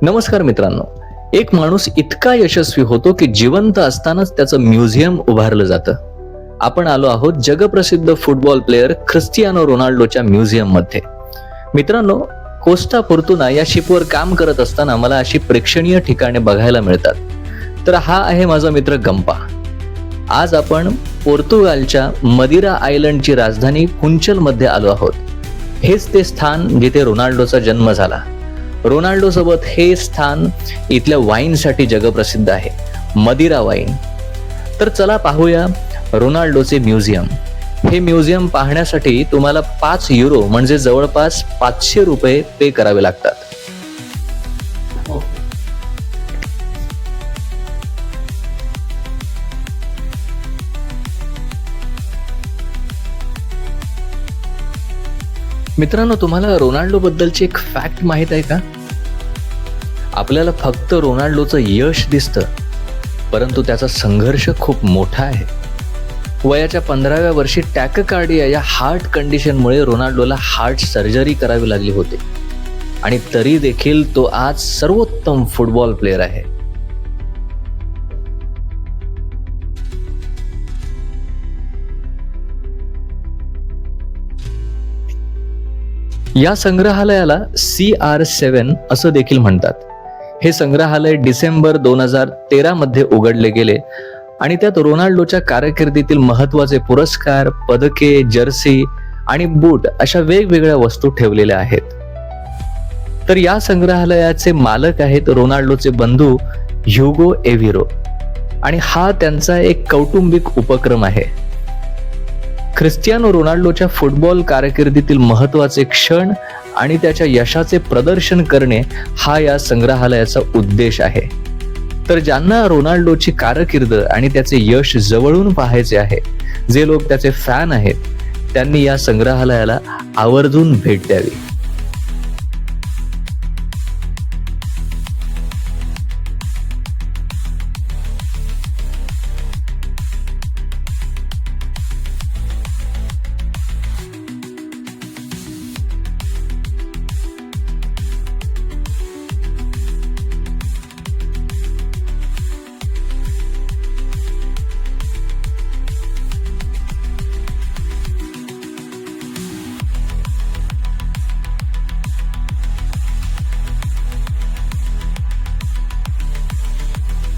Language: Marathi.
नमस्कार मित्रांनो. एक माणूस इतका यशस्वी होतो की जिवंत असतानाच त्याचं म्युझियम उभारलं जातं. आपण आलो आहोत जगप्रसिद्ध फुटबॉल प्लेयर क्रिस्टियानो रोनाल्डोच्या म्युझियम मध्ये. मित्रांनो, कोस्टा फोर्तुना या शिपवर काम करत असताना मला अशी प्रेक्षणीय ठिकाणे बघायला मिळतात. तर हा आहे माझा मित्र गंपा. आज आपण पोर्तुगालच्या मदिरा आयलंडची राजधानी फुंचल मध्ये आलो आहोत. हेच ते स्थान जिथे रोनाल्डोचा जन्म झाला. रोनाल्डो सोबत हे स्थान इथल्या वाईनसाठी जगप्रसिद्ध आहे, मदिरा वाईन. तर चला पाहूया रोनाल्डोचे म्युझियम. हे म्युझियम पाहण्यासाठी तुम्हाला 5 युरो म्हणजे जवळपास 500 रुपये पे करावे लागतात. मित्रांनो, तुम्हाला रोनाल्डो बद्दलची एक फॅक्ट माहित आहे का? आपल्याला फक्त रोनाल्डोचं यश दिसतं, परंतु त्याचा संघर्ष खूप मोठा आहे. वयाच्या 15व्या वर्षी टॅकोकार्डिया या हार्ट कंडिशनमुळे रोनाल्डोला हार्ट सर्जरी करावी लागली होती, आणि तरी देखील तो आज सर्वोत्तम फुटबॉल प्लेयर आहे. या संग्रहालयाला CR7 असं देखील म्हणतात. हे संग्रहालय डिसेंबर 2013 मध्ये उघडले गेले आणि त्यात रोनाल्डोच्या कारकिर्दीतील महत्त्वाचे पुरस्कार, पदके, जर्सी आणि बूट अशा वेगवेगळ्या वस्तू ठेवलेल्या आहेत. तर या संग्रहालयाचे मालक आहेत रोनाल्डोचे बंधू ह्युगो एव्हिरो, आणि हा त्यांचा एक कौटुंबिक उपक्रम आहे. क्रिस्टियानो रोनाल्डोच्या फुटबॉल कारकिर्दीतील महत्त्वाचे क्षण आणि त्याच्या यशाचे प्रदर्शन करणे हा या संग्रहालयाचा उद्देश आहे. तर ज्यांना रोनाल्डोची कारकीर्द आणि त्याचे यश जवळून पाहायचे आहे, जे लोक त्याचे फॅन आहेत, त्यांनी या संग्रहालयाला आवर्जून भेट द्यावी.